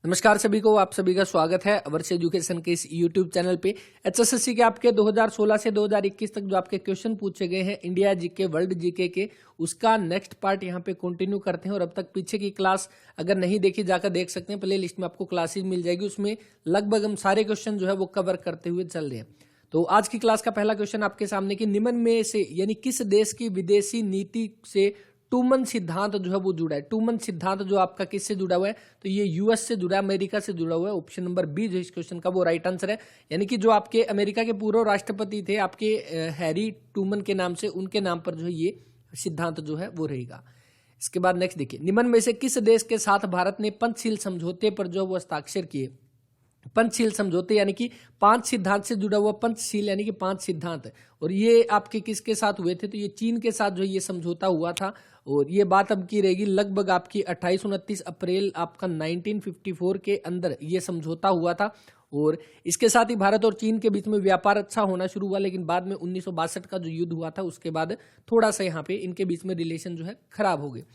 नमस्कार सभी को, आप सभी का स्वागत है अवर्स एजुकेशन के इस यूट्यूब चैनल पे। एचएसएससी के आपके 2016 से 2021 तक जो आपके क्वेश्चन पूछे गए हैं इंडिया जीके, वर्ल्ड जीके के, उसका नेक्स्ट पार्ट यहाँ पे कंटिन्यू करते हैं। और अब तक पीछे की क्लास अगर नहीं देखी जाकर देख सकते हैं, प्ले लिस्ट में आपको क्लासेस मिल जाएगी, उसमें लगभग हम सारे क्वेश्चन जो है वो कवर करते हुए चल रहे हैं। तो आज की क्लास का पहला क्वेश्चन आपके सामने कि निम्न में से यानी किस देश की विदेशी नीति से टूमन सिद्धांत जो है वो जुड़ा है। टूमन सिद्धांत जो आपका किससे जुड़ा हुआ है, तो ये यूएस से जुड़ा है, अमेरिका से जुड़ा हुआ है। ऑप्शन नंबर बी जो इस क्वेश्चन का वो राइट आंसर है। यानी कि जो आपके अमेरिका के पूर्व राष्ट्रपति थे आपके हैरी ट्रूमन के नाम से, उनके नाम पर जो है ये सिद्धांत जो है वो रहेगा। इसके बाद नेक्स्ट देखिए, निम्न में से किस देश के साथ भारत ने पंचशील समझौते पर जो वो हस्ताक्षर किए। पंचशील समझौते यानी कि 5 सिद्धांत से जुड़ा हुआ पंचशील यानी कि 5 सिद्धांत, और ये आपके किसके साथ हुए थे, तो ये चीन के साथ जो ये समझौता हुआ था। और ये बात अब की रहेगी लगभग आपकी 28-29 अप्रैल आपका 1954 के अंदर ये समझौता हुआ था। और इसके साथ ही भारत और चीन के बीच में व्यापार अच्छा होना शुरू हुआ, लेकिन बाद में 1962 का जो युद्ध हुआ था उसके बाद थोड़ा सा यहाँ पे इनके बीच में रिलेशन जो है खराब हो गए।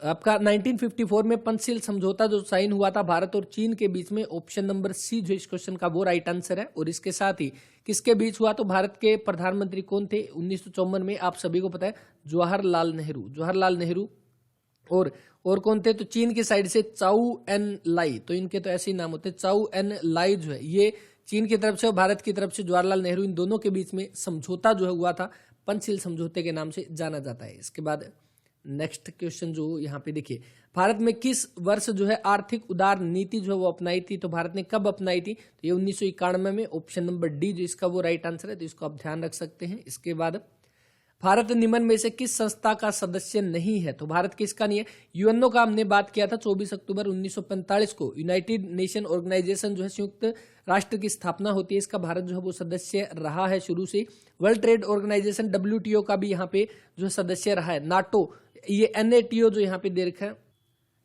आपका 1954 में पंचशील समझौता जो साइन हुआ था भारत और चीन के बीच में, ऑप्शन नंबर सी जो इस क्वेश्चन का वो राइट आंसर है। और इसके साथ ही किसके बीच हुआ, तो भारत के प्रधानमंत्री कौन थे 1954 में, आप सभी को पता है, जवाहरलाल नेहरू। जवाहरलाल नेहरू और कौन थे, तो चीन की साइड से चाउ एन लाई, तो इनके तो ऐसे ही नाम होते हैं, चाउ एन लाई जो है ये चीन की तरफ से और भारत की तरफ से जवाहरलाल नेहरू, इन दोनों के बीच में समझौता जो है हुआ था, पंचशील समझौते के नाम से जाना जाता है। इसके बाद नेक्स्ट क्वेश्चन जो यहाँ पे देखिए, भारत में किस वर्ष जो है आर्थिक उदार नीति जो है वो अपनाई थी, तो भारत ने कब अपनाई थी, तो ये 1991 में, ऑप्शन नंबर डी जो इसका वो राइट आंसर है, तो इसको आप ध्यान रख सकते हैं। इसके बाद भारत निम्न में से किस संस्था का सदस्य नहीं है, तो भारत किसका नहीं है, यूएनओ का हमने बात किया था 24 अक्टूबर 1945 को, यूनाइटेड नेशन ऑर्गेनाइजेशन जो है संयुक्त राष्ट्र की स्थापना होती है, इसका भारत जो है वो सदस्य रहा है शुरू से। वर्ल्ड ट्रेड ऑर्गेनाइजेशन WTO का भी यहाँ पे जो है सदस्य रहा है। नाटो, ये NATO जो यहाँ पे दे रखा है,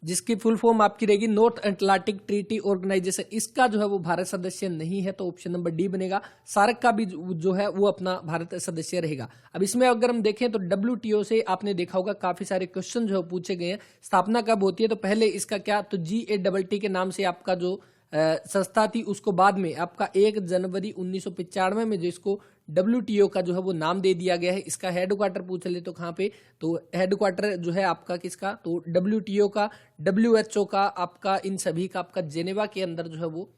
जिसकी फुल फॉर्म आपकी रहेगी नॉर्थ अटलांटिक ट्रीटी ऑर्गेनाइजेशन, इसका जो है वो भारत सदस्य नहीं है, तो ऑप्शन नंबर डी बनेगा। सार्क का भी जो है वो अपना भारत सदस्य रहेगा। अब इसमें अगर हम देखें तो WTO से आपने देखा होगा काफी सारे क्वेश्चन जो है पूछे गए हैं। स्थापना कब होती है, तो पहले इसका क्या, तो GATT के नाम से आपका जो संस्था थी, उसको बाद में आपका 1 जनवरी 1995 में जो इसको WTO का जो है वो नाम दे दिया गया है। इसका हेडक्वार्टर पूछ ले तो कहाँ पे, तो हेडक्वार्टर जो है आपका किसका, तो WTO का, WHO का, आपका इन सभी का आपका जेनेवा के अंदर जो है वो,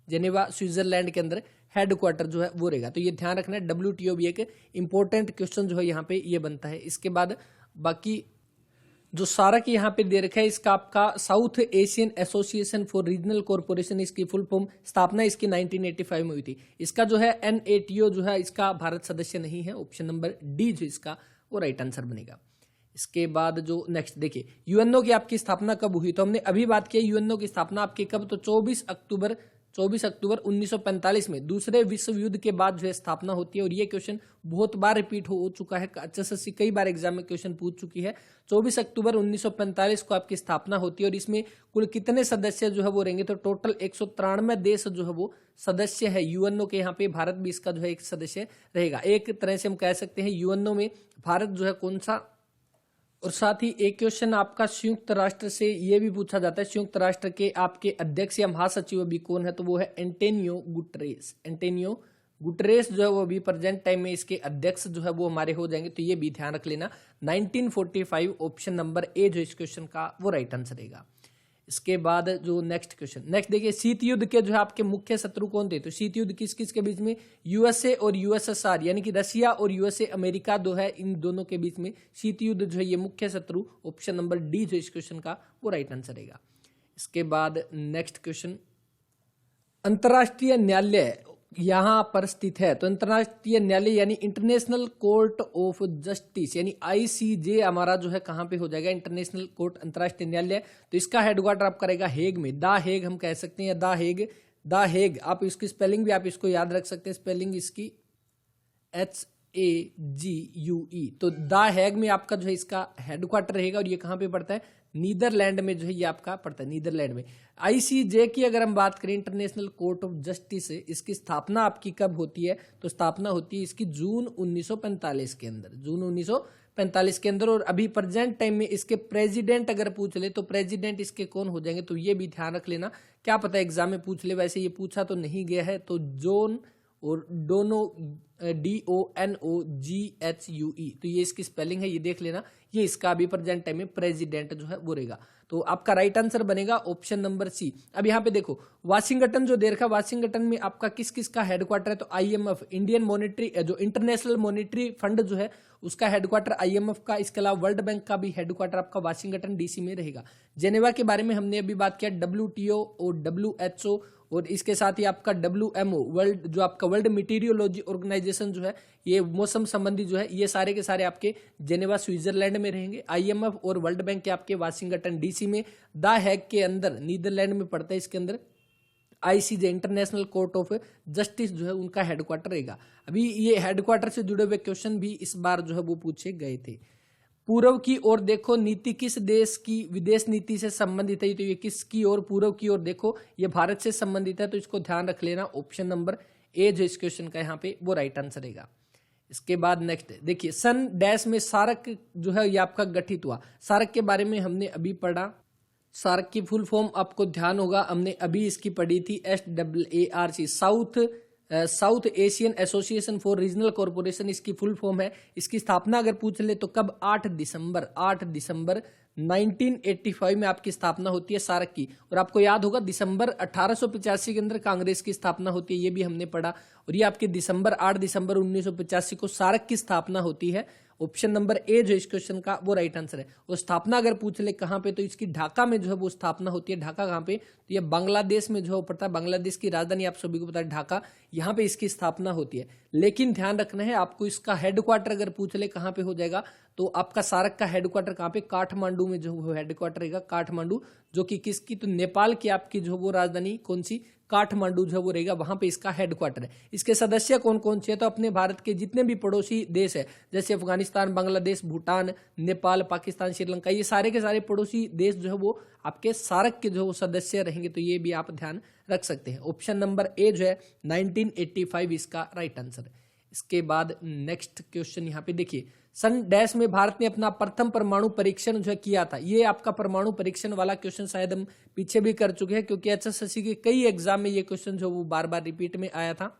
जेनेवा स्विट्जरलैंड के अंदर हेडक्वार्टर जो है वो रहेगा। तो ये ध्यान रखना है, WTO भी एक इंपॉर्टेंट क्वेश्चन जो है यहाँ पे ये बनता है। इसके बाद बाकी जो सार्क यहाँ पे दे रखा है, इसका आपका south Asian association for regional corporation, इसकी फुल फॉर्म, स्थापना इसकी 1985 में हुई थी। इसका जो है NATO जो है इसका भारत सदस्य नहीं है, ऑप्शन नंबर डी जो इसका वो राइट आंसर बनेगा। इसके बाद जो नेक्स्ट देखिए, यूएनओ की आपकी स्थापना कब हुई, तो हमने अभी बात की यूएनओ की स्थापना आपकी कब, तो 24 अक्टूबर 1945 में दूसरे विश्व युद्ध के बाद जो है स्थापना होती है। और ये क्वेश्चन बहुत बार रिपीट हो चुका है, एचएसएससी कई बार एग्जाम में क्वेश्चन पूछ चुकी है। 24 अक्टूबर 1945 को आपकी स्थापना होती है। और इसमें कुल कितने सदस्य जो है वो रहेंगे, तो टोटल 193 देश जो है वो सदस्य है यूएनओ के। यहाँ पे भारत भी इसका जो है एक सदस्य रहेगा। एक तरह से हम कह सकते हैं यूएनओ में भारत जो है कौन सा। और साथ ही एक क्वेश्चन आपका संयुक्त राष्ट्र से ये भी पूछा जाता है, संयुक्त राष्ट्र के आपके अध्यक्ष या महासचिव अभी कौन है, तो वो है एंटोनियो गुटरेस। एंटोनियो गुटरेस जो है वो अभी प्रेजेंट टाइम में इसके अध्यक्ष जो है वो हमारे हो जाएंगे, तो ये भी ध्यान रख लेना। 1945 ऑप्शन नंबर ए जो इस क्वेश्चन का वो राइट आंसर रहेगा। इसके बाद जो नेक्स्ट क्वेश्चन, नेक्स्ट देखिए, शीत युद्ध के जो है आपके मुख्य शत्रु कौन थे, तो शीत युद्ध किस किस के बीच में, USA और USSR यानी कि रशिया और USA अमेरिका जो है, इन दोनों के बीच में शीत युद्ध जो है ये मुख्य शत्रु, ऑप्शन नंबर डी जो इस क्वेश्चन का वो राइट आंसर रहेगा। इसके बाद नेक्स्ट क्वेश्चन, अंतरराष्ट्रीय न्यायालय यहां पर स्थित है, तो अंतरराष्ट्रीय न्यायालय यानी इंटरनेशनल कोर्ट ऑफ जस्टिस यानी ICJ हमारा जो है कहां पे हो जाएगा, इंटरनेशनल कोर्ट, अंतरराष्ट्रीय न्यायालय। तो इसका हेडक्वार्टर आप करेगा हेग में, द हेग हम कह सकते हैं, द हेग आप इसकी स्पेलिंग भी आप इसको याद रख सकते हैं, स्पेलिंग इसकी HAGUE। तो द हेग में आपका जो है इसका हेडक्वार्टर रहेगा। और ये कहां पे पड़ता है, नीदरलैंड में जो है ये आपका पड़ता है, नीदरलैंड में। ICJ की अगर हम बात करें, इंटरनेशनल कोर्ट ऑफ जस्टिस, इसकी स्थापना आपकी कब होती है, तो स्थापना होती है इसकी जून 1945 के अंदर, जून 1945 के अंदर। और अभी प्रेजेंट टाइम में इसके प्रेसिडेंट अगर पूछ ले तो प्रेसिडेंट इसके कौन हो जाएंगे, तो ये भी ध्यान रख लेना, क्या पता एग्जाम में पूछ ले, वैसे ये पूछा तो नहीं गया है। तो जॉन और डोनो, DONOGHUE, तो ये इसकी स्पेलिंग है, ये देख लेना, ये इसका अभी प्रेजेंट टाइम में प्रेसिडेंट जो है वो रहेगा। तो आपका राइट आंसर बनेगा ऑप्शन नंबर सी। अब यहाँ पे देखो वाशिंगटन जो दे रखा, वाशिंगटन में आपका किस किस का हेडक्वार्टर है, तो IMF, इंडियन मॉनेटरी जो इंटरनेशनल मॉनेटरी फंड जो है उसका हेडक्वार्टर IMF का, इसके अलावा वर्ल्ड बैंक का भी हेडक्वार्टर आपका वाशिंगटन DC में रहेगा। जेनेवा के बारे में हमने अभी बात किया, WTO और WHO, और इसके साथ ही आपका WMO, वर्ल्ड जो आपका वर्ल्ड मीटीरियोलॉजी ऑर्गेनाइजेशन जो है, ये मौसम संबंधी जो है, ये सारे के सारे आपके जेनेवा स्विट्जरलैंड में रहेंगे। IMF और वर्ल्ड बैंक के आपके वाशिंगटन DC में। द हैग के अंदर नीदरलैंड में पड़ता है, इसके अंदर ICJ, international court of justice जो है उनका हेडक्वार्टर रहेगा। अभी ये हेडक्वार्टर से जुड़े हुए क्वेश्चन भी इस बार जो है वो पूछे गए थे। पूर्व की ओर देखो नीति किस देश की विदेश नीति से संबंधित है, तो ये किसकी ओर, पूर्व की ओर देखो, ये भारत से संबंधित है, तो इसको ध्यान रख लेना, ऑप्शन नंबर ए जो इस क्वेश्चन का यहाँ पे वो राइट आंसर रहेगा। इसके बाद नेक्स्ट देखिए, सन डैश में सार्क जो है ये आपका गठित हुआ। सार्क के बारे में हमने अभी पढ़ा, सार्क की फुल फॉर्म आपको ध्यान होगा, हमने अभी इसकी पढ़ी थी, SAARC, south Asian association for regional corporation इसकी फुल फॉर्म है। इसकी स्थापना अगर पूछ ले तो कब, 8 दिसंबर 1985 में आपकी स्थापना होती है सार्क की। और आपको याद होगा दिसंबर 1885 के अंदर कांग्रेस की स्थापना होती है, ये भी हमने पढ़ा। और ये आपके 8 दिसंबर 1985 को सार्क की स्थापना होती है। ऑप्शन नंबर ए जो इस क्वेश्चन का वो राइट आंसर है। और स्थापना अगर पूछ ले कहां पे, तो इसकी ढाका में जो है वो स्थापना होती है। ढाका कहां पे, तो ये बांग्लादेश में जो है पड़ता है, बांग्लादेश की राजधानी आप सभी को पता है ढाका, यहाँ पे इसकी स्थापना होती है। लेकिन ध्यान रखना है आपको, इसका हेडक्वार्टर अगर पूछ ले कहां पे हो जाएगा, तो आपका सार्क का हेडक्वार्टर कहां पे, काठमांडू में जो वो हेडक्वार्टर रहेगा, काठमांडू, जो कि किसकी, तो नेपाल की आपकी जो वो राजधानी कौन सी, काठमांडू जो वो रहेगा, वहां पे इसका हेडक्वार्टर है। इसके सदस्य कौन कौन से है, तो अपने भारत के जितने भी पड़ोसी देश है, जैसे अफगानिस्तान, बांग्लादेश, भूटान, नेपाल, पाकिस्तान, श्रीलंका, ये सारे के सारे पड़ोसी देश जो है वो आपके सार्क के जो सदस्य रहेंगे। तो ये भी आप ध्यान रख सकते हैं। ऑप्शन नंबर ए जो है 1985 इसका राइट आंसर है। इसके बाद नेक्स्ट क्वेश्चन यहाँ पे देखिए, सन डैश में भारत ने अपना प्रथम परमाणु परीक्षण जो है किया था। ये आपका परमाणु परीक्षण वाला क्वेश्चन शायद हम पीछे भी कर चुके हैं, क्योंकि HSSC के कई एग्जाम में ये क्वेश्चन जो वो बार बार रिपीट में आया था।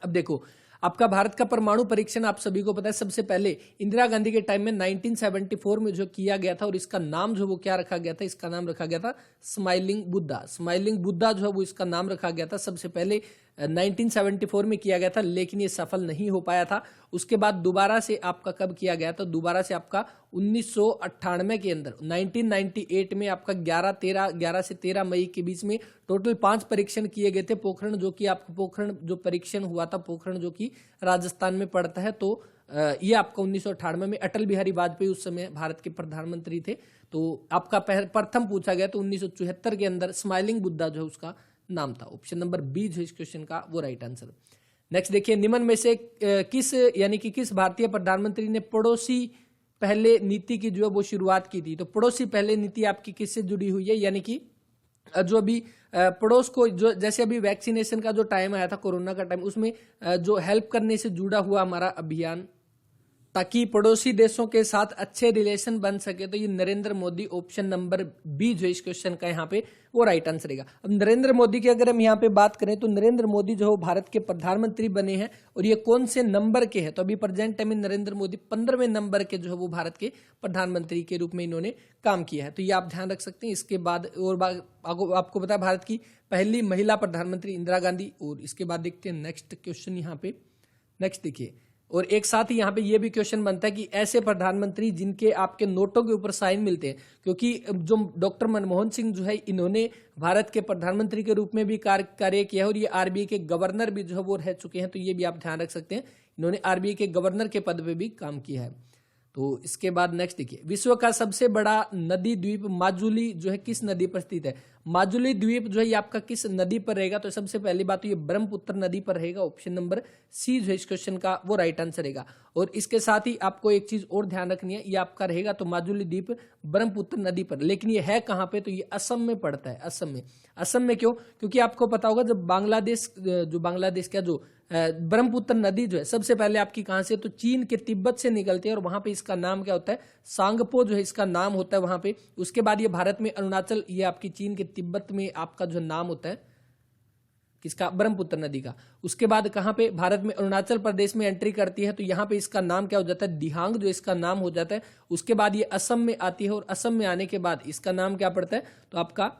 अब देखो आपका भारत का परमाणु परीक्षण आप सभी को पता है, सबसे पहले इंदिरा गांधी के टाइम में 1974 में जो किया गया था, और इसका नाम जो वो क्या रखा गया था, इसका नाम रखा गया था स्माइलिंग बुद्धा। स्माइलिंग बुद्धा जो है वो इसका नाम रखा गया था। सबसे पहले 1974 में किया गया था, लेकिन ये सफल नहीं हो पाया था। उसके बाद दोबारा से आपका कब किया गया, तो दोबारा से आपका 1998 के अंदर, 1998 में आपका 11 से 13 मई के बीच में टोटल 5 परीक्षण किए गए थे। पोखरण जो कि आपका पोखरण जो परीक्षण हुआ था, पोखरण जो कि राजस्थान में पड़ता है, तो ये आपका 1998 में अटल बिहारी वाजपेयी उस समय भारत के प्रधानमंत्री थे। तो आपका प्रथम पूछा गया तो 1974 के अंदर स्माइलिंग बुद्धा जो है उसका नाम था। ऑप्शन नंबर बी जो इस क्वेश्चन का वो राइट आंसर। नेक्स्ट देखिए, निम्न में से किस यानी कि किस भारतीय प्रधानमंत्री ने पड़ोसी पहले नीति की जो है वो शुरुआत की थी। तो पड़ोसी पहले नीति आपकी किससे जुड़ी हुई है, यानी कि जो अभी पड़ोस को जो जैसे अभी वैक्सीनेशन का जो टाइम आया था, कोरोना का टाइम, उसमें जो हेल्प करने से जुड़ा हुआ हमारा अभियान, ताकि पड़ोसी देशों के साथ अच्छे रिलेशन बन सके, तो ये Narendra Modi, option number B जो इस क्वेश्चन का यहाँ पे वो राइट आंसर रहेगा। अब नरेंद्र मोदी की अगर हम यहाँ पे बात करें, तो नरेंद्र मोदी जो है भारत के प्रधानमंत्री बने हैं, और ये कौन से नंबर के हैं, तो अभी प्रेजेंट टाइम में नरेंद्र मोदी 15वें नंबर के जो है वो भारत के प्रधानमंत्री के रूप में इन्होंने काम किया है। तो ये आप ध्यान रख सकते हैं। इसके बाद और आपको पता है भारत की पहली महिला प्रधानमंत्री इंदिरा गांधी। और इसके बाद देखते हैं नेक्स्ट क्वेश्चन यहाँ पे। नेक्स्ट देखिए, और एक साथ ही यहाँ पे ये भी क्वेश्चन बनता है कि ऐसे प्रधानमंत्री जिनके आपके नोटों के ऊपर साइन मिलते हैं, क्योंकि जो डॉक्टर मनमोहन सिंह जो है इन्होंने भारत के प्रधानमंत्री के रूप में भी कार्य किया है, और ये RBI के गवर्नर भी जो है वो रह चुके हैं। तो ये भी आप ध्यान रख सकते हैं, इन्होंने RBI के गवर्नर के पद पे भी काम किया है। तो इसके बाद नेक्स्ट देखिए, विश्व का सबसे बड़ा नदी द्वीप माजुली जो है किस नदी पर स्थित है। माजुली द्वीप जो है ये आपका किस नदी पर रहेगा, तो सबसे पहली बात तो ये ब्रह्मपुत्र नदी पर रहेगा। ऑप्शन नंबर सी जो है इस क्वेश्चन का वो राइट आंसर रहेगा। और इसके साथ ही आपको एक चीज और ध्यान रखनी है, ये आपका रहेगा तो माजुली द्वीप ब्रह्मपुत्र नदी पर, लेकिन ये है कहाँ पे, तो ये असम में पड़ता है। असम में। असम में क्यों, क्योंकि आपको पता होगा जब बांग्लादेश ब्रह्मपुत्र नदी जो है सबसे पहले आपकी कहां से, तो चीन के तिब्बत से निकलती है और वहां पे इसका नाम क्या होता है, सांगपो जो है इसका नाम होता है वहां पे। उसके बाद ये भारत में अरुणाचल, ये आपकी चीन के तिब्बत में आपका जो नाम होता है किसका, ब्रह्मपुत्र नदी का। उसके बाद कहां पे, भारत में अरुणाचल प्रदेश में एंट्री करती है तो यहां पे इसका नाम क्या हो जाता है, दिहांग जो इसका नाम हो जाता है। उसके बाद ये असम में आती है और असम में आने के बाद इसका नाम क्या पड़ता है, तो आपका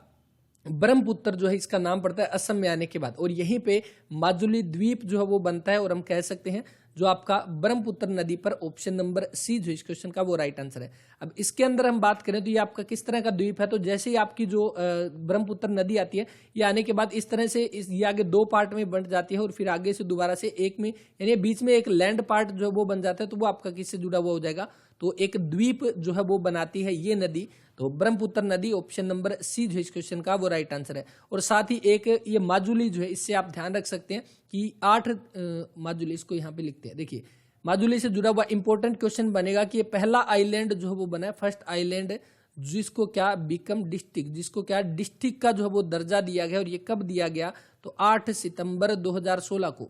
ब्रह्मपुत्र जो है इसका नाम पड़ता है असम में आने के बाद। और यहीं पे माजुली द्वीप जो है वो बनता है और हम कह सकते हैं जो आपका ब्रह्मपुत्र नदी पर ऑप्शन नंबर सी जो इस क्वेश्चन का वो राइट आंसर है। अब इसके अंदर हम बात करें तो ये आपका किस तरह का द्वीप है, तो जैसे ही आपकी जो ब्रह्मपुत्र नदी आती है ये आने के बाद इस तरह से ये आगे दो पार्ट में बंट जाती है और फिर आगे से दोबारा से एक में, यानी बीच में एक लैंड पार्ट जो वो बन जाता है, तो वो आपका किससे जुड़ा हुआ हो जाएगा, तो एक द्वीप जो है वो बनाती है ये नदी। तो ब्रह्मपुत्र नदी ऑप्शन नंबर सी जो इस क्वेश्चन का वो राइट आंसर है। और साथ ही एक ये माजुली जो है, इससे आप ध्यान रख सकते हैं कि 8 माजुली, इसको यहाँ पे लिखते हैं, देखिए माजुली से जुड़ा हुआ इंपॉर्टेंट क्वेश्चन बनेगा कि ये पहला आइलैंड जो है वो बना है, फर्स्ट आइलैंड जिसको क्या बिकम डिस्ट्रिक्ट, जिसको क्या डिस्ट्रिक्ट का जो है वो दर्जा दिया गया। और ये कब दिया गया, तो 8 सितंबर 2016 को,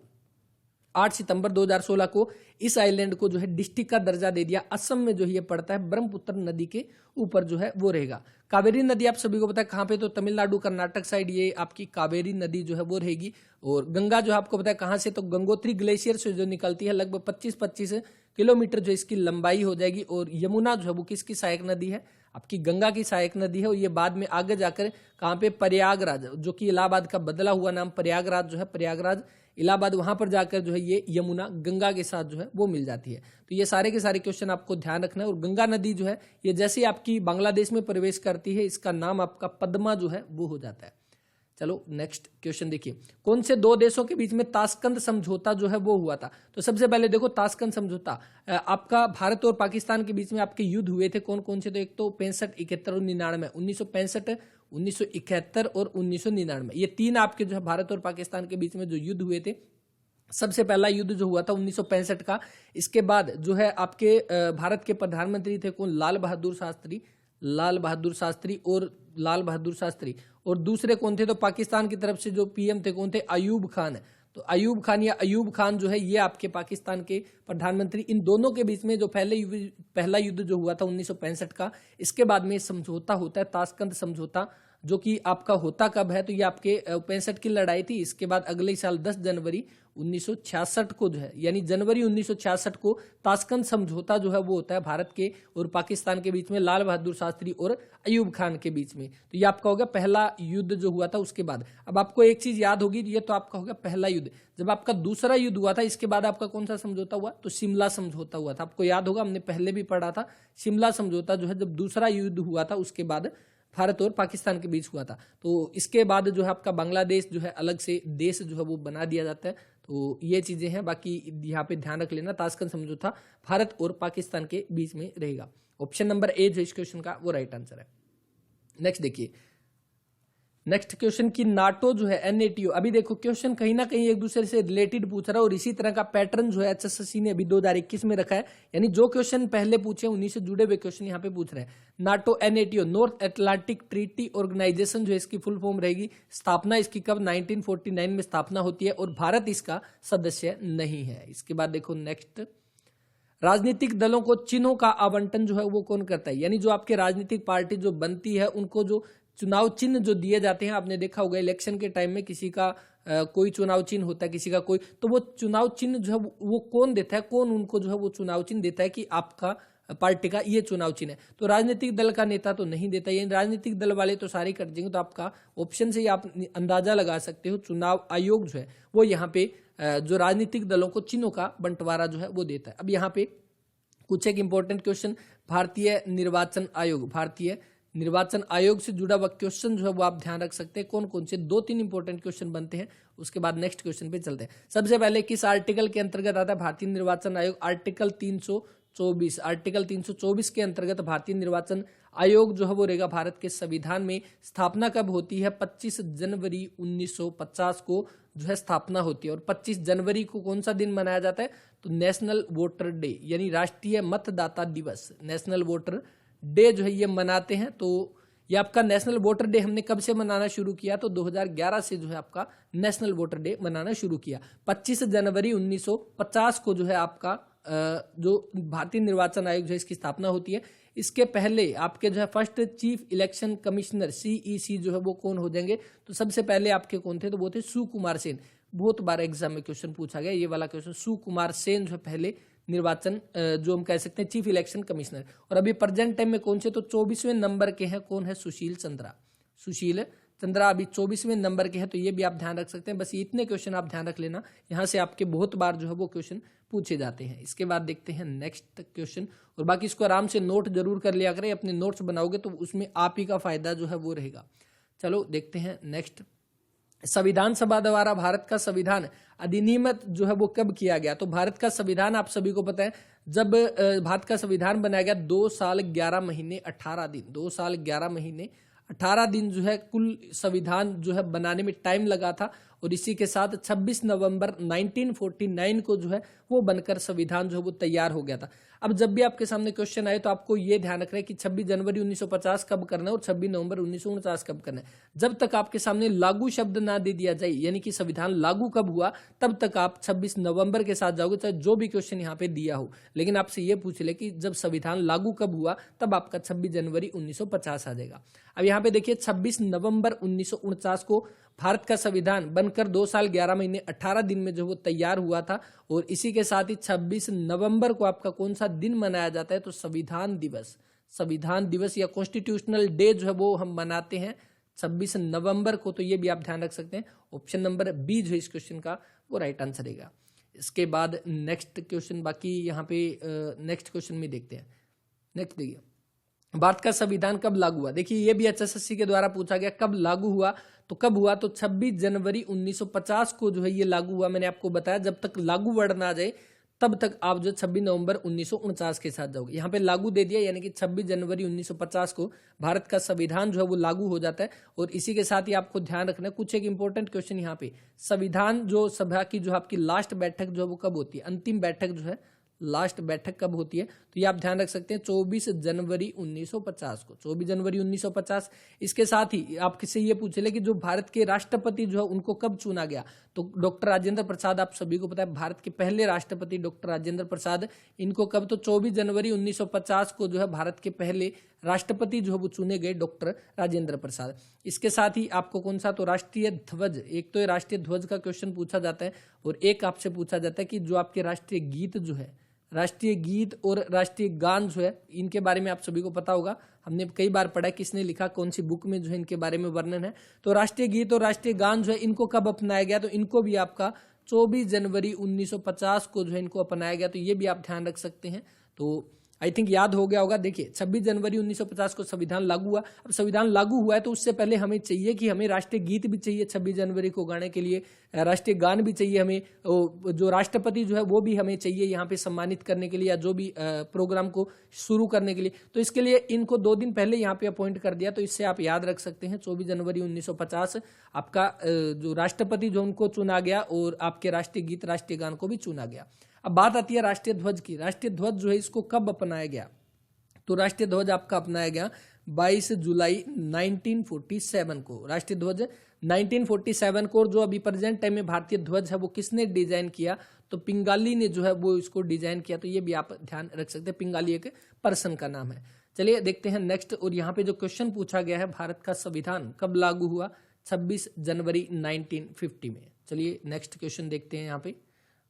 8 सितंबर 2016 को इस आइलैंड को जो है डिस्ट्रिक्ट का दर्जा दे दिया। असम में जो ये पड़ता है, ब्रह्मपुत्र नदी के ऊपर जो है वो रहेगा। कावेरी नदी आप सभी को पता है कहां पे, तो तमिलनाडु कर्नाटक साइड ये आपकी कावेरी नदी जो है वो रहेगी। और गंगा जो आपको पता है कहां से, तो गंगोत्री ग्लेशियर से जो निकलती है, लगभग 25 किलोमीटर जो इसकी लंबाई हो जाएगी। और यमुना जो है वो किसकी सहायक नदी है, आपकी गंगा की सहायक नदी है। और ये बाद में आगे जाकर कहां पे, प्रयागराज, जो कि इलाहाबाद का बदला हुआ नाम प्रयागराज जो है, प्रयागराज इलाहाबाद, वहां पर जाकर जो है ये यमुना गंगा के साथ जो है वो मिल जाती है। तो ये सारे के सारे क्वेश्चन आपको ध्यान रखना है। और गंगा नदी जो है ये जैसे आपकी बांग्लादेश में प्रवेश करती है, इसका नाम आपका पद्मा जो है वो हो जाता है। चलो नेक्स्ट क्वेश्चन देखिए, कौन से दो देशों के बीच में ताशकंद समझौता जो है वो हुआ था। तो सबसे पहले देखो ताशकंद समझौता आपका भारत और पाकिस्तान के बीच में आपके युद्ध हुए थे, कौन कौन से, तो एक तो 65, 71 और 99, 1965, 1971 और 1999, ये तीन आपके जो है भारत और पाकिस्तान के बीच में जो युद्ध हुए थे। सबसे पहला युद्ध जो हुआ था 1965 का। इसके बाद जो है आपके भारत के प्रधानमंत्री थे कौन, लाल बहादुर शास्त्री, लाल बहादुर शास्त्री और लाल बहादुर शास्त्री। और दूसरे कौन थे, तो पाकिस्तान की तरफ से जो पीएम थे कौन थे, अयूब खान। तो अयूब खान या अयूब खान जो है ये आपके पाकिस्तान के प्रधानमंत्री। इन दोनों के बीच में जो पहला युद्ध जो हुआ था 1965 का, इसके बाद में समझौता होता है ताशकंद समझौता, जो कि आपका होता कब है, तो ये आपके 65 की लड़ाई थी। इसके बाद अगले साल 10 जनवरी 1966 को जो है, यानी जनवरी 1966 को ताशकंद समझौता जो है वो होता है भारत के और पाकिस्तान के बीच में, लाल बहादुर शास्त्री और अयूब खान के बीच में। तो ये आपका हो गया पहला युद्ध जो हुआ था। उसके बाद अब आपको एक चीज याद होगी, ये तो आपका हो गया पहला युद्ध। जब आपका दूसरा युद्ध हुआ था, इसके बाद आपका कौन सा समझौता हुआ, तो शिमला समझौता हुआ था। आपको याद होगा, हमने पहले भी पढ़ा था, शिमला समझौता जो है जब दूसरा युद्ध हुआ था उसके बाद भारत और पाकिस्तान के बीच हुआ था। तो इसके बाद जो है आपका बांग्लादेश जो है अलग से देश जो है वो बना दिया जाता है। तो ये चीजें हैं, बाकी यहाँ पे ध्यान रख लेना, ताशकंद समझौता भारत और पाकिस्तान के बीच में रहेगा। ऑप्शन नंबर ए जो इस क्वेश्चन का वो राइट आंसर है। नेक्स्ट देखिए, नेक्स्ट क्वेश्चन की नाटो जो है NATO, अभी देखो क्वेश्चन कहीं ना कहीं एक दूसरे से रिलेटेड पूछ रहा है और इसी तरह का पैटर्न जो है HSSC ने अभी 2021 में रखा है, यानी जो क्वेश्चन पहले पूछे उन्हीं से जुड़े हुए क्वेश्चन यहाँ पे पूछ रहे हैं। NATO NATO, North Atlantic Treaty Organization जो है इसकी फुल फॉर्म रहेगी। स्थापना इसकी कब, 1949 में स्थापना होती है और भारत इसका सदस्य नहीं है। इसके बाद देखो नेक्स्ट, राजनीतिक दलों को चिन्हों का आवंटन जो है वो कौन करता है, यानी जो आपके राजनीतिक पार्टी जो बनती है उनको जो चुनाव चिन्ह जो दिए जाते हैं, आपने देखा होगा इलेक्शन के टाइम में किसी का कोई चुनाव चिन्ह होता है, किसी का कोई, तो वो चुनाव चिन्ह जो है वो कौन देता है, कौन उनको जो है वो चुनाव चिन्ह देता है कि आपका पार्टी का ये चुनाव चिन्ह है। तो राजनीतिक दल का नेता तो नहीं देता, यानी राजनीतिक दल वाले तो सारे कर देंगे। तो आपका ऑप्शन से ही आप अंदाजा लगा सकते हो, चुनाव आयोग जो है वो यहाँ पे जो राजनीतिक दलों को चिन्हों का बंटवारा जो है वो देता है। अब यहाँ पे कुछ एक इंपॉर्टेंट क्वेश्चन, भारतीय निर्वाचन आयोग, भारतीय निर्वाचन आयोग से जुड़ा हुआ क्वेश्चन जो है वो आप ध्यान रख सकते हैं। कौन कौन से 2-3 इंपॉर्टेंट क्वेश्चन बनते हैं, उसके बाद नेक्स्ट क्वेश्चन पे चलते हैं। सबसे पहले किस आर्टिकल के अंतर्गत आता है भारतीय निर्वाचन आयोग, आर्टिकल 324, आर्टिकल 324 के अंतर्गत भारतीय निर्वाचन आयोग जो है वो रहेगा भारत के संविधान में। स्थापना कब होती है, 25 जनवरी 1950 को जो है स्थापना होती है। और 25 जनवरी को कौन सा दिन मनाया जाता है, तो नेशनल वोटर डे, यानी राष्ट्रीय मतदाता दिवस, नेशनल वोटर डे जो है ये मनाते हैं। तो ये आपका नेशनल वोटर डे हमने कब से मनाना शुरू किया? तो 2011 से जो है आपका नेशनल वोटर डे मनाना शुरू किया। 25 जनवरी 1950 को जो है आपका जो भारतीय निर्वाचन आयोग जो है इसकी स्थापना होती है। इसके पहले आपके जो है first chief election commissioner CEC जो है वो कौन हो जाएंगे? तो सबसे पहले आपके कौन थे? तो वो थे सुकुमार सेन। बहुत बार एग्जाम में क्वेश्चन पूछा गया ये वाला क्वेश्चन। सुकुमार सेन जो है पहले निर्वाचन जो हम कह सकते हैं चीफ इलेक्शन कमिश्नर। और अभी प्रेजेंट टाइम में कौन से? तो 24वें नंबर के हैं। कौन है? सुशील चंद्रा। सुशील चंद्रा अभी 24वें नंबर के हैं। तो ये भी आप ध्यान रख सकते हैं। बस इतने क्वेश्चन आप ध्यान रख लेना, यहाँ से आपके बहुत बार जो है वो क्वेश्चन पूछे जाते हैं। इसके बाद देखते हैं नेक्स्ट क्वेश्चन, और बाकी इसको आराम से नोट जरूर कर लिया करें। अपने नोट्स बनाओगे तो उसमें आप ही का फायदा जो है वो रहेगा। चलो देखते हैं नेक्स्ट। संविधान सभा द्वारा भारत का संविधान अधिनियमित जो है वो कब किया गया? तो भारत का संविधान आप सभी को पता है, जब भारत का संविधान बनाया गया 2 साल 11 महीने 18 दिन, 2 साल 11 महीने 18 दिन जो है कुल संविधान जो है बनाने में टाइम लगा था। और इसी के साथ 26 नवंबर 1949 को जो है वो बनकर संविधान जो है वो तैयार हो गया था। अब जब भी आपके सामने क्वेश्चन आए तो आपको ये ध्यान रखना है कि 26 जनवरी 1950 कब करना है और 26 नवंबर 1949 कब करना है। जब तक आपके सामने लागू शब्द ना दे दिया जाए, यानी कि संविधान लागू कब हुआ, तब तक आप 26 नवंबर के साथ जाओगे, चाहे जो भी क्वेश्चन यहाँ पे दिया हो। लेकिन आपसे ये पूछ ले कि जब संविधान लागू कब हुआ, तब आपका 26 जनवरी 1950 आ जाएगा। अब यहाँ पे देखिए 26 नवंबर 1949 को भारत का संविधान बनकर 2 साल 11 महीने 18 दिन में जो वो तैयार हुआ था। और इसी के साथ ही 26 नवंबर को आपका कौन सा दिन मनाया जाता है? तो संविधान दिवस। संविधान दिवस या कॉन्स्टिट्यूशनल डे जो है वो हम मनाते हैं 26 नवंबर को। तो ये भी आप ध्यान रख सकते हैं। ऑप्शन नंबर बी जो है इस क्वेश्चन का वो राइट आंसर रहेगा। इसके बाद नेक्स्ट क्वेश्चन, बाकी यहाँ पे नेक्स्ट क्वेश्चन में देखते हैं। नेक्स्ट देखिए, भारत का संविधान कब लागू हुआ? देखिए ये भी HSSC के द्वारा पूछा गया, कब लागू हुआ? तो कब हुआ? तो 26 जनवरी 1950 को जो है ये लागू हुआ। मैंने आपको बताया जब तक लागू वर्ड ना आ जाए तब तक आप जो 26 नवंबर 1949 के साथ जाओगे। यहाँ पे लागू दे दिया, यानी कि 26 जनवरी 1950 को भारत का संविधान जो है वो लागू हो जाता है। और इसी के साथ ही आपको ध्यान रखना है कुछ एक इंपॉर्टेंट क्वेश्चन यहाँ पे, संविधान जो सभा की जो आपकी लास्ट बैठक जो है वो कब होती है? अंतिम बैठक जो है, लास्ट बैठक कब होती है? तो ये आप ध्यान रख सकते हैं 24 जनवरी 1950 को, 24 जनवरी 1950। इसके साथ ही आपसे ये पूछ ले कि जो भारत के राष्ट्रपति जो है उनको कब चुना गया? तो डॉक्टर राजेंद्र प्रसाद, आप सभी को पता है भारत के पहले राष्ट्रपति डॉक्टर राजेंद्र प्रसाद, इनको कब? तो 24 जनवरी 1950 को जो है भारत के पहले राष्ट्रपति जो है वो चुने गए डॉक्टर राजेंद्र प्रसाद। इसके साथ ही आपको कौन सा? तो राष्ट्रीय ध्वज, एक तो राष्ट्रीय ध्वज का क्वेश्चन पूछा जाता है और एक आपसे पूछा जाता है कि जो आपके राष्ट्रीय गीत जो है, राष्ट्रीय गीत और राष्ट्रीय गान जो है, इनके बारे में आप सभी को पता होगा, हमने कई बार पढ़ा किसने लिखा, कौन सी बुक में जो है इनके बारे में वर्णन है। तो राष्ट्रीय गीत और राष्ट्रीय गान जो है इनको कब अपनाया गया? तो इनको भी आपका 24 जनवरी 1950 को जो है इनको अपनाया गया। तो ये भी आप ध्यान रख सकते हैं। तो आई थिंक याद हो गया होगा। देखिए 26 जनवरी 1950 को संविधान लागू हुआ। अब संविधान लागू हुआ है तो उससे पहले हमें चाहिए कि हमें राष्ट्रीय गीत भी चाहिए 26 जनवरी को गाने के लिए, राष्ट्रीय गान भी चाहिए हमें, जो राष्ट्रपति जो है वो भी हमें चाहिए यहाँ पे सम्मानित करने के लिए या जो भी प्रोग्राम को शुरू करने के लिए। तो इसके लिए इनको 2 दिन पहले यहाँ पे अपॉइंट कर दिया। तो इससे आप याद रख सकते हैं 24 जनवरी 1950 आपका जो राष्ट्रपति जो उनको चुना गया और आपके राष्ट्रीय गीत राष्ट्रीय गान को भी चुना गया। अब बात आती है राष्ट्रीय ध्वज की। राष्ट्रीय ध्वज जो है इसको कब अपनाया गया? तो राष्ट्रीय ध्वज आपका अपनाया गया 22 जुलाई 1947 को। राष्ट्रीय ध्वज 1947 को, और जो अभी प्रेजेंट टाइम में भारतीय ध्वज है वो किसने डिजाइन किया? तो पिंगाली ने जो है वो इसको डिजाइन किया। तो ये भी आप ध्यान रख सकते हैं, पिंगाली एक पर्सन का नाम है। चलिए देखते हैं नेक्स्ट। और यहाँ पे जो क्वेश्चन पूछा गया है, भारत का संविधान कब लागू हुआ? 26 जनवरी 1950 में। चलिए नेक्स्ट क्वेश्चन देखते हैं यहाँ पे।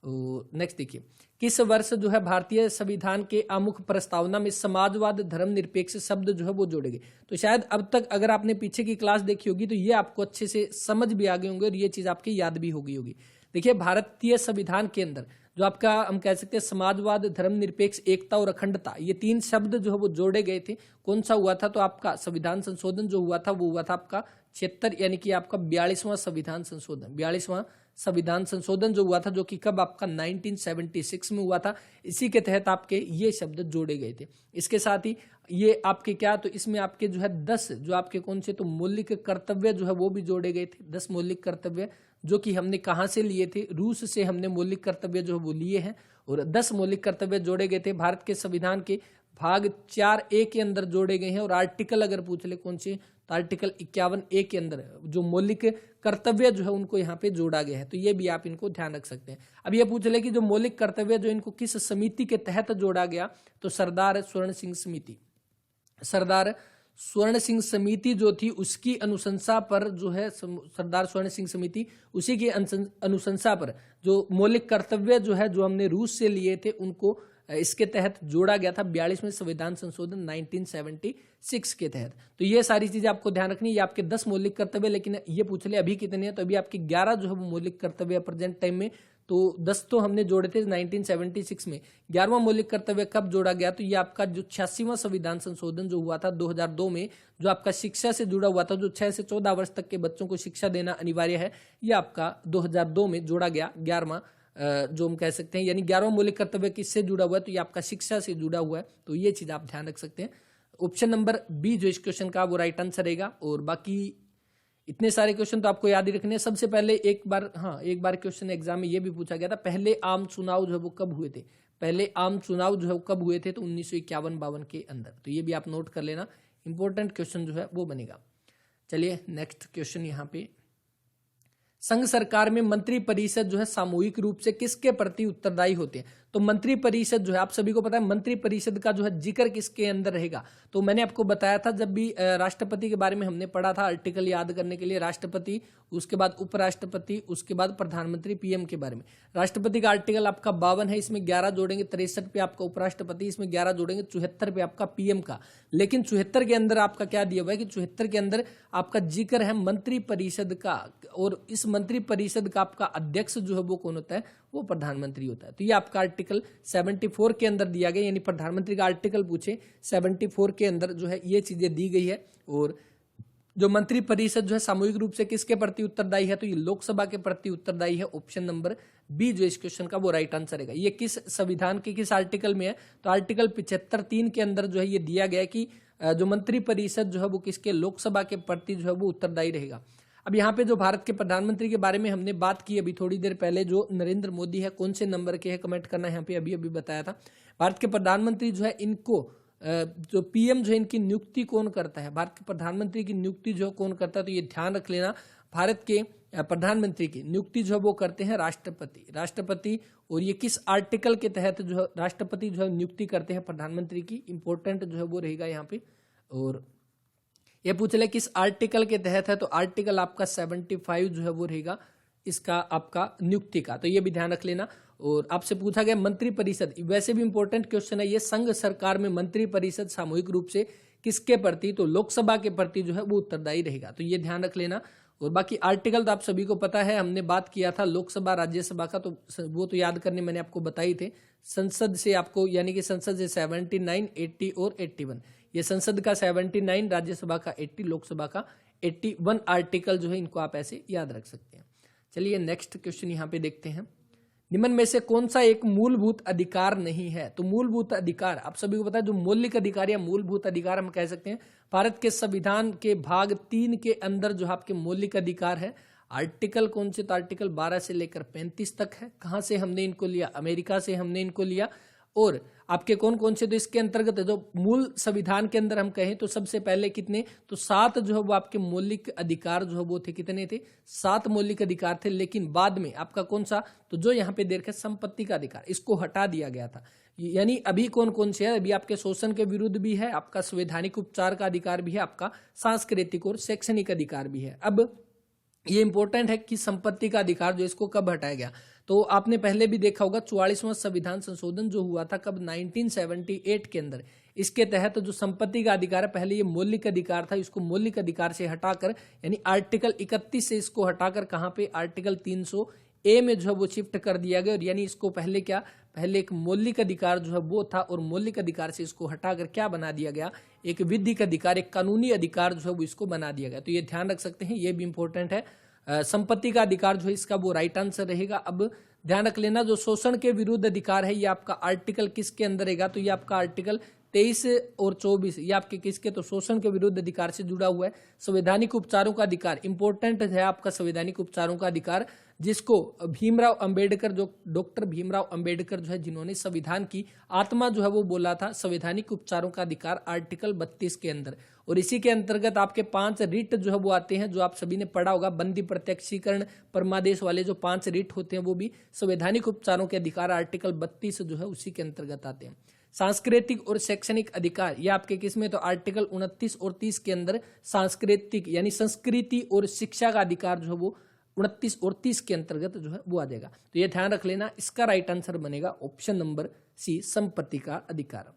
नेक्स्ट देखिए, किस वर्ष जो है भारतीय संविधान के आमुख प्रस्तावना में समाजवाद धर्मनिरपेक्ष शब्द जो है वो जोड़े गए? तो शायद अब तक अगर आपने पीछे की क्लास देखी होगी तो ये आपको अच्छे से समझ भी आ गए होंगे और ये चीज आपकी याद भी हो गई होगी। देखिए भारतीय संविधान के अंदर जो आपका हम कह सकते हैं समाजवाद धर्मनिरपेक्ष एकता और अखंडता, ये 3 शब्द जो है वो जोड़े गए थे। कौन सा हुआ था? तो आपका संविधान संशोधन जो हुआ था वो हुआ था आपका 76, यानी कि आपका 42वां संविधान संशोधन, 42वां संविधान संशोधन जो हुआ था, जो कि कब? आपका 1976 में हुआ था। इसी के तहत आपके ये शब्द जोड़े गए थे। इसके साथ ही ये आपके क्या, तो इसमें आपके जो है 10 जो आपके कौन से, तो मौलिक कर्तव्य जो है वो भी जोड़े गए थे। 10 मौलिक कर्तव्य जो कि हमने कहाँ से लिए थे? रूस से हमने मौलिक कर्तव्य जो है वो लिए हैं। और 10 मौलिक कर्तव्य जोड़े गए थे भारत के संविधान के। भाग 4A के अंदर जोड़े गए हैं। और आर्टिकल अगर पूछ ले कौन से, तो आर्टिकल 51A के अंदर जो मौलिक कर्तव्य जो है उनको यहाँ पे जोड़ा गया है। तो ये भी आप इनको ध्यान रख सकते हैं। अब ये पूछ ले कि जो मौलिक कर्तव्य जो इनको किस समिति के तहत जोड़ा गया, तो सरदार स्वर्ण सिंह समिति। सरदार स्वर्ण सिंह समिति जो थी उसकी अनुशंसा पर जो है, सरदार स्वर्ण सिंह समिति उसी की अनुशंसा पर जो मौलिक कर्तव्य जो है जो हमने रूस से लिए थे उनको इसके तहत जोड़ा गया था 42वें संविधान संशोधन 1976 के तहत। तो ये सारी चीजें आपको ध्यान रखनी है। ये आपके 10 मौलिक कर्तव्य, लेकिन ये पूछ ले अभी कितने हैं, तो अभी आपके 11 जो है वो मौलिक कर्तव्य प्रेजेंट टाइम में। तो 10 तो हमने जोड़े थे 1976 में, 11वां मौलिक कर्तव्य कब जोड़ा गया, तो ये आपका जो 86वां संविधान संशोधन जो हुआ था 2002 में, जो आपका शिक्षा से जुड़ा हुआ था, जो 6 से 14 वर्ष तक के बच्चों को शिक्षा देना अनिवार्य है, ये आपका 2002 में जोड़ा गया 11वां, जो हम कह सकते हैं, यानी 11वां मौलिक कर्तव्य किससे जुड़ा हुआ है, तो ये आपका शिक्षा से जुड़ा हुआ है। तो ये चीज आप ध्यान रख सकते हैं। ऑप्शन नंबर बी जो इस क्वेश्चन का वो राइट आंसर रहेगा। और बाकी इतने सारे क्वेश्चन तो आपको याद ही रखने हैं। सबसे पहले एक बार क्वेश्चन एग्जाम में ये भी पूछा गया था, पहले आम चुनाव जो है वो कब हुए थे। पहले आम चुनाव जो है वो कब हुए थे, तो 1951-52 के अंदर। तो ये भी आप नोट कर लेना, इंपॉर्टेंट क्वेश्चन जो है वो बनेगा। चलिए नेक्स्ट क्वेश्चन यहाँ पे, संघ सरकार में मंत्री परिषद जो है सामूहिक रूप से किसके प्रति उत्तरदायी होते हैं। तो मंत्री परिषद जो है आप सभी को पता है, मंत्री परिषद का जो है जिक्र किसके अंदर रहेगा। तो मैंने आपको बताया था जब भी राष्ट्रपति के बारे में हमने पढ़ा था, आर्टिकल याद करने के लिए राष्ट्रपति, उसके बाद उपराष्ट्रपति, उसके बाद प्रधानमंत्री, पीएम के बारे में। राष्ट्रपति का आर्टिकल आपका 52 है, इसमें 11 जोड़ेंगे, 63 पे आपका उपराष्ट्रपति, इसमें 11 जोड़ेंगे, 74 पे आपका पीएम का। लेकिन 74 के अंदर आपका क्या दिया हुआ है कि 74 के अंदर आपका जिक्र है मंत्री परिषद का, और इस मंत्री परिषद का आपका अध्यक्ष जो है वो कौन होता है, वो प्रधानमंत्री होता है। तो ये आपका आर्टिकल 74 के अंदर दिया गया, यानी प्रधानमंत्री का आर्टिकल पूछे 74 के अंदर जो है ये चीजें दी गई है। और जो मंत्री परिषद जो है सामूहिक रूप से किसके प्रति उत्तरदायी है, तो ये लोकसभा के प्रति उत्तरदायी है। ऑप्शन नंबर बी जो इस क्वेश्चन का वो राइट आंसर है। ये किस संविधान के किस आर्टिकल में है, तो आर्टिकल 75(3) के अंदर जो है ये दिया गया है कि जो मंत्री परिषद जो है वो किसके, लोकसभा के प्रति जो है वो उत्तरदायी रहेगा। अब यहाँ पे जो भारत के प्रधानमंत्री के बारे में हमने बात की अभी थोड़ी देर पहले, जो नरेंद्र मोदी है, कौन से नंबर के है कमेंट करना है, यहाँ पे अभी बताया था। भारत के प्रधानमंत्री जो है इनको जो पीएम जो है इनकी नियुक्ति कौन करता है, भारत के प्रधानमंत्री की नियुक्ति जो कौन करता है, तो ये ध्यान रख लेना, भारत के प्रधानमंत्री की नियुक्ति जो है वो करते हैं राष्ट्रपति। और ये किस आर्टिकल के तहत जो है राष्ट्रपति जो है नियुक्ति करते हैं प्रधानमंत्री की, इंपॉर्टेंट जो है वो रहेगा यहाँ पे। और ये पूछ ले किस आर्टिकल के तहत है, तो आर्टिकल आपका 75 जो है वो रहेगा इसका आपका नियुक्ति का। तो ये भी ध्यान रख लेना। और आपसे पूछा गया मंत्री परिषद, वैसे भी इंपॉर्टेंट क्वेश्चन है ये, संघ सरकार में मंत्री परिषद सामूहिक रूप से किसके प्रति, तो लोकसभा के प्रति जो है वो उत्तरदायी रहेगा। तो ये ध्यान रख लेना। और बाकी आर्टिकल तो आप सभी को पता है, हमने बात किया था लोकसभा राज्यसभा का, तो वो तो याद करने मैंने आपको बताई थे। संसद से आपको, यानी कि संसद से 79, 80 और 81, ये संसद का 79, राज्यसभा का 80, लोकसभा का 81 आर्टिकल जो है इनको आप ऐसे याद रख सकते हैं। चलिए नेक्स्ट क्वेश्चन यहाँ पे देखते हैं, निम्न में से कौन सा एक मूलभूत अधिकार नहीं है। तो मूलभूत अधिकार आप सभी को पता है, जो मौलिक अधिकार या मूलभूत अधिकार हम कह सकते हैं, भारत के संविधान के भाग 3 के अंदर जो आपके मौलिक अधिकार है, आर्टिकल कौन से, तो आर्टिकल 12 से लेकर 35 तक है। कहां से हमने इनको लिया, अमेरिका से हमने इनको लिया। और आपके कौन कौन से, तो इसके अंतर्गत जो मूल संविधान के अंदर हम कहें तो सबसे पहले कितने, तो 7 जो है वो आपके मौलिक अधिकार जो है वो थे, कितने थे, 7 मौलिक अधिकार थे। लेकिन बाद में आपका कौन सा, तो जो यहाँ पे देख संपत्ति का अधिकार, इसको हटा दिया गया था। यानी अभी कौन कौन से है, अभी आपके शोषण के विरुद्ध भी है, आपका संवैधानिक उपचार का अधिकार भी है, आपका सांस्कृतिक और शैक्षणिक अधिकार भी है। अब ये इंपॉर्टेंट है कि संपत्ति का अधिकार जो इसको कब हटाया गया, तो आपने पहले भी देखा होगा 44वां संविधान संशोधन जो हुआ था कब, 1978 के अंदर। इसके तहत जो संपत्ति का अधिकार है, पहले ये मौलिक अधिकार था, इसको मौलिक अधिकार से हटाकर, यानी आर्टिकल 31 से इसको हटाकर कहां पे, आर्टिकल 300A में जो है वो शिफ्ट कर दिया गया। और यानी इसको पहले क्या, पहले एक मौलिक अधिकार जो है वो था, और मौलिक अधिकार से इसको हटाकर क्या बना दिया गया, एक विधिक अधिकार, एक कानूनी अधिकार जो है वो इसको बना दिया गया। तो ये ध्यान रख सकते हैं, ये भी इंपॉर्टेंट है। संपत्ति का अधिकार जो है इसका वो राइट आंसर रहेगा। अब ध्यान रख लेना, जो शोषण के विरुद्ध अधिकार है ये आपका आर्टिकल किसके अंदर रहेगा, तो ये आपका आर्टिकल 23 और 24 ये आपके किसके, तो शोषण के विरुद्ध अधिकार से जुड़ा हुआ है। संवैधानिक उपचारों का अधिकार इंपॉर्टेंट है आपका, संवैधानिक उपचारों का अधिकार, जिसको भीमराव अंबेडकर, जो डॉक्टर भीमराव अंबेडकर जो है, जिन्होंने संविधान की आत्मा जो है वो बोला था, संवैधानिक उपचारों का अधिकार आर्टिकल 32 के अंदर। और इसी के अंतर्गत आपके 5 रिट जो है वो आते हैं, जो आप सभी ने पढ़ा होगा, बंदी, प्रत्यक्षीकरण, परमादेश वाले जो 5 रिट होते हैं वो भी संवैधानिक उपचारों के अधिकार आर्टिकल 32 जो है उसी के अंतर्गत आते हैं। सांस्कृतिक और शैक्षणिक अधिकार ये आपके किसमें, तो आर्टिकल 29 और 30 के अंदर सांस्कृतिक यानी संस्कृति और शिक्षा का अधिकार जो है वो 29 और 30 के अंतर्गत जो है वो आ जाएगा। तो ये ध्यान रख लेना, इसका राइट आंसर बनेगा ऑप्शन नंबर सी, संपत्ति का अधिकार।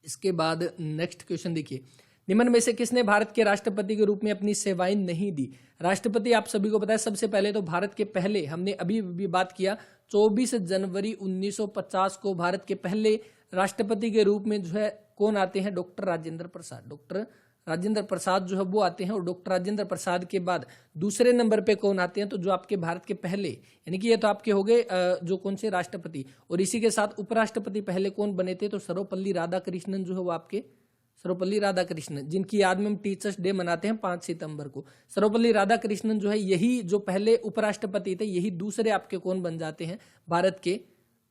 इसके बाद नेक्स्ट क्वेश्चन देखिए, निम्न में से किसने भारत के राष्ट्रपति के रूप में अपनी सेवाएं नहीं दी। राष्ट्रपति आप सभी को पता है, सबसे पहले तो भारत के पहले, हमने अभी भी बात किया, 24 जनवरी 1950 को भारत के पहले राष्ट्रपति के रूप में जो है कौन आते हैं, डॉक्टर राजेंद्र प्रसाद। डॉक्टर राजेंद्र प्रसाद जो है वो आते हैं। और डॉक्टर राजेंद्र प्रसाद के बाद दूसरे नंबर पे कौन आते हैं, तो जो आपके भारत के पहले, यानी कि ये तो आपके हो गए जो कौन से राष्ट्रपति, और इसी के साथ उपराष्ट्रपति पहले कौन बने थे, तो सर्वपल्ली राधाकृष्णन जो है वो आपके, सर्वपल्ली राधाकृष्णन, जिनकी याद में हम टीचर्स डे मनाते हैं 5 सितंबर को। सर्वपल्ली राधाकृष्णन जो है, यही जो पहले उपराष्ट्रपति थे, यही दूसरे आपके कौन बन जाते हैं, भारत के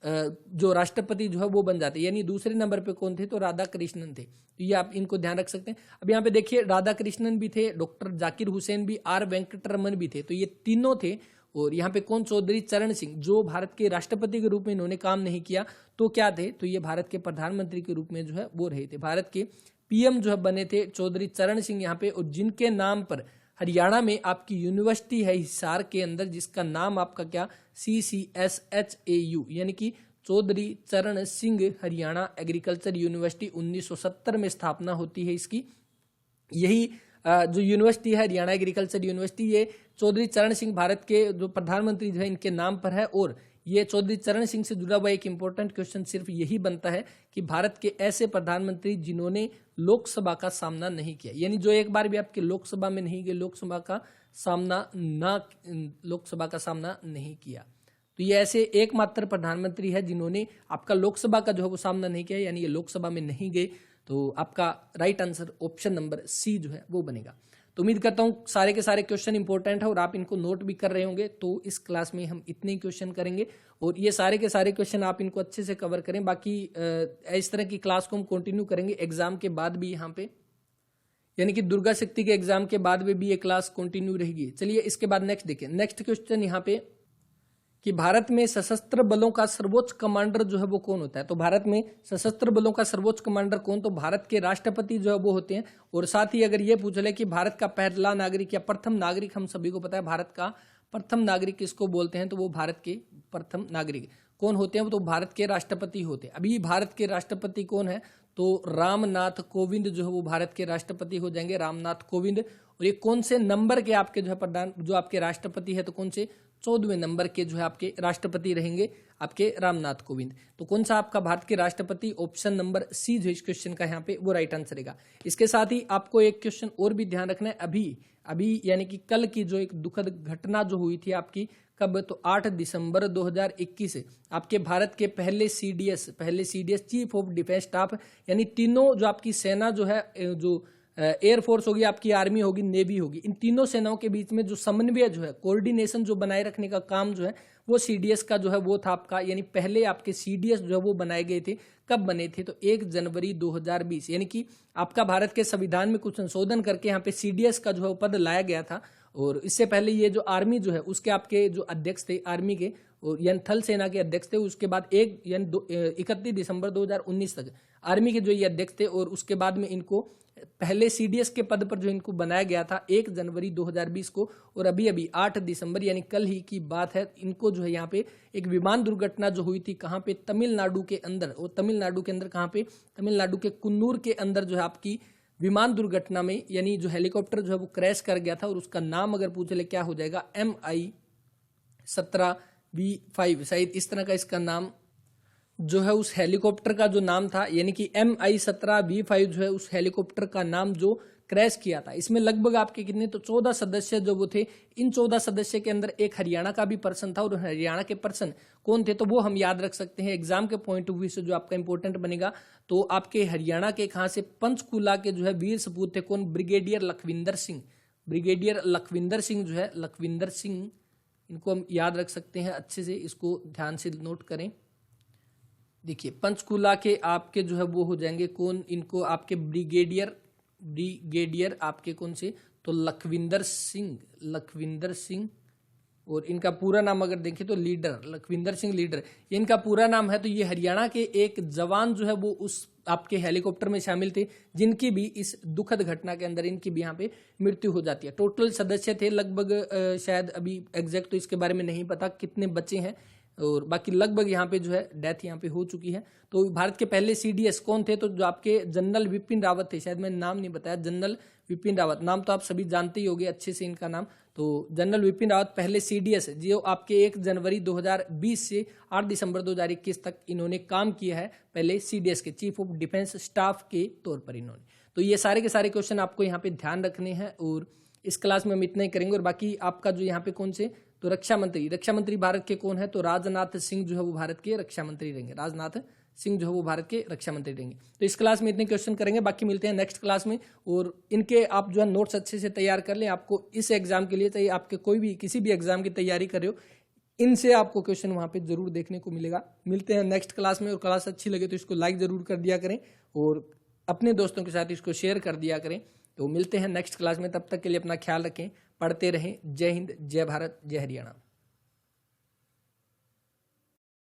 जो राष्ट्रपति जो है वो बन जाते हैं। यानी दूसरे नंबर पे कौन थे, तो राधाकृष्णन थे। तो ये आप इनको ध्यान रख सकते हैं। अब यहाँ पे देखिए, राधाकृष्णन भी थे, डॉक्टर जाकिर हुसैन भी, आर वेंकटरमन भी थे, तो ये तीनों थे। और यहाँ पे कौन, चौधरी चरण सिंह, जो भारत के राष्ट्रपति के रूप में इन्होंने काम नहीं किया, तो क्या थे, तो ये भारत के प्रधानमंत्री के रूप में जो है वो रहे थे। भारत के पीएम जो है बने थे चौधरी चरण सिंह यहाँ पे, और जिनके नाम पर हरियाणा में आपकी यूनिवर्सिटी है हिसार के अंदर, जिसका नाम आपका क्या, CCSHAU, यानी कि चौधरी चरण सिंह हरियाणा एग्रीकल्चर यूनिवर्सिटी, 1970 में स्थापना होती है इसकी। यही जो यूनिवर्सिटी है हरियाणा एग्रीकल्चर यूनिवर्सिटी, ये चौधरी चरण सिंह भारत के जो प्रधानमंत्री जो है इनके नाम पर है। और ये चौधरी चरण सिंह से जुड़ा हुआ एक इंपॉर्टेंट क्वेश्चन सिर्फ यही बनता है कि भारत के ऐसे प्रधानमंत्री जिन्होंने लोकसभा का सामना नहीं किया, यानी जो एक बार भी आपके लोकसभा में नहीं गए, लोकसभा का सामना नहीं किया। तो ये ऐसे एकमात्र प्रधानमंत्री है जिन्होंने आपका लोकसभा का जो है वो सामना नहीं किया, यानी ये लोकसभा में नहीं गए। तो आपका right answer option number C जो है वो बनेगा। तो उम्मीद करता हूं सारे के सारे क्वेश्चन इंपॉर्टेंट है और आप इनको नोट भी कर रहे होंगे। तो इस क्लास में हम इतने ही क्वेश्चन करेंगे और ये सारे के सारे क्वेश्चन आप इनको अच्छे से कवर करें। बाकी इस तरह की क्लास को हम कंटिन्यू करेंगे एग्जाम के बाद भी, यहाँ पे यानी कि दुर्गा शक्ति के एग्जाम के बाद में भी ये क्लास कंटिन्यू रहेगी। चलिए इसके बाद नेक्स्ट देखिए, नेक्स्ट क्वेश्चन यहाँ पे कि भारत में सशस्त्र बलों का सर्वोच्च कमांडर जो है वो कौन होता है। तो भारत में सशस्त्र बलों का सर्वोच्च कमांडर कौन, तो भारत के राष्ट्रपति जो है वो होते हैं। और साथ ही अगर ये पूछ ले कि भारत का पहला नागरिक या प्रथम नागरिक, हम सभी को पता है भारत का प्रथम नागरिक किसको बोलते हैं, तो वो भारत के प्रथम नागरिक कौन होते हैं, तो भारत के राष्ट्रपति होते हैं। अभी भारत के राष्ट्रपति कौन है, तो रामनाथ कोविंद जो है वो भारत के राष्ट्रपति हो जाएंगे, रामनाथ कोविंद। और ये कौन से नंबर के आपके जो है प्रधान जो आपके राष्ट्रपति है, तो कौन से 14वें नंबर के जो है आपके राष्ट्रपति रहेंगे आपके रामनाथ कोविंद। तो कौन सा आपका भारत के राष्ट्रपति, ऑप्शन नंबर सी जो इस क्वेश्चन का यहाँ पे वो राइट आंसर रहेगा। इसके साथ ही आपको एक क्वेश्चन और भी ध्यान रखना है, अभी यानी कि कल की जो एक दुखद घटना जो हुई थी आपकी, कब, तो 8 दिसंबर 2021 आपके भारत के पहले CDS chief of defence staff, यानी तीनों जो आपकी सेना जो है, जो एयरफोर्स होगी, आपकी आर्मी होगी, नेवी होगी, इन तीनों सेनाओं के बीच में जो समन्वय जो है, कोऑर्डिनेशन जो बनाए रखने का काम जो है, वो सीडीएस का जो है वो था आपका। यानी पहले आपके सीडीएस जो है वो बनाए गए थे, कब बने थे, तो 1 जनवरी 2020, यानी कि आपका भारत के संविधान में कुछ संशोधन करके यहाँ पे सीडीएस का जो है पद लाया गया था। और इससे पहले ये जो आर्मी जो है उसके आपके जो अध्यक्ष थे आर्मी के, यानी थल सेना के अध्यक्ष थे, उसके बाद 31 दिसंबर 2019 तक आर्मी के जो ये अध्यक्ष थे, और उसके बाद में इनको पहले सीडीएस के पद पर जो इनको बनाया गया था 1 जनवरी 2020 को। और अभी 8 दिसंबर यानी कल ही की बात है, इनको जो है यहाँ पे एक विमान दुर्घटना जो हुई थी, कहाँ पे, तमिलनाडु के अंदर। और तमिलनाडु के अंदर कहाँ पे, तमिलनाडु के कुन्नूर के अंदर जो है आपकी विमान दुर्घटना में, यानी जो हेलीकॉप्टर जो है वो क्रैश कर गया था। और उसका नाम अगर पूछ ले क्या हो जाएगा, MI-17V5, शायद इस तरह का इसका नाम जो है उस हेलीकॉप्टर का जो नाम था, यानी कि MI-17V5 जो है उस हेलीकॉप्टर का नाम जो क्रैश किया था। इसमें लगभग आपके कितने, तो 14 सदस्य जो वो थे, इन 14 सदस्य के अंदर एक हरियाणा का भी पर्सन था, और हरियाणा के पर्सन कौन थे, तो वो हम याद रख सकते हैं एग्जाम के पॉइंट ऑफ व्यू से जो आपका इंपॉर्टेंट बनेगा। तो आपके हरियाणा के कहां से, पंचकूला के जो है वीर सपूत थे कौन, ब्रिगेडियर लखविंदर सिंह। ब्रिगेडियर लखविंदर सिंह जो है, लखविंदर सिंह, इनको हम याद रख सकते हैं अच्छे से, इसको ध्यान से नोट करें। देखिए पंचकूला के आपके जो है वो हो जाएंगे कौन, इनको आपके ब्रिगेडियर आपके कौन से, तो लखविंदर सिंह, और इनका पूरा नाम अगर देखें तो लीडर, लखविंदर सिंह लीडर, ये इनका पूरा नाम है। तो ये हरियाणा के एक जवान जो है वो उस आपके हेलीकॉप्टर में शामिल थे, जिनकी भी इस दुखद घटना के अंदर इनकी भी यहाँ पे मृत्यु हो जाती है। टोटल सदस्य थे लगभग शायद अभी एग्जैक्ट तो इसके बारे में नहीं पता कितने बचे हैं, और बाकी लगभग यहाँ पे जो है डेथ यहाँ पे हो चुकी है। तो भारत के पहले सीडीएस कौन थे, तो जो आपके जनरल विपिन रावत थे, शायद मैंने नाम नहीं बताया, जनरल विपिन रावत, नाम तो आप सभी जानते ही होंगे अच्छे से इनका नाम। तो जनरल विपिन रावत पहले सीडीएस है, जो आपके 1 जनवरी 2020 से 8 दिसंबर 2021 तक इन्होंने काम किया है, पहले सीडीएस के चीफ ऑफ डिफेंस स्टाफ के तौर पर इन्होंने। तो ये सारे के सारे क्वेश्चन आपको यहाँ पे ध्यान रखने हैं, और इस क्लास में हम इतना ही करेंगे। और बाकी आपका जो यहाँ पे कौन से, तो रक्षा मंत्री भारत के कौन है, तो राजनाथ सिंह जो है वो भारत के रक्षा मंत्री रहेंगे, राजनाथ सिंह जो है वो भारत के रक्षा मंत्री रहेंगे। तो इस क्लास में इतने क्वेश्चन करेंगे, बाकी मिलते हैं नेक्स्ट क्लास में। और इनके आप जो है नोट्स अच्छे से तैयार कर लें, आपको इस एग्जाम के लिए चाहिए, आपके कोई भी किसी भी एग्जाम की तैयारी कर रहे हो, इनसे आपको क्वेश्चन वहां पे जरूर देखने को मिलेगा। मिलते हैं नेक्स्ट क्लास में, और क्लास अच्छी लगे तो इसको लाइक जरूर कर दिया करें, और अपने दोस्तों के साथ इसको शेयर कर दिया करें। तो मिलते हैं नेक्स्ट क्लास में, तब तक के लिए अपना ख्याल रखें, पढ़ते रहें। जय हिंद, जय भारत, जय हरियाणा।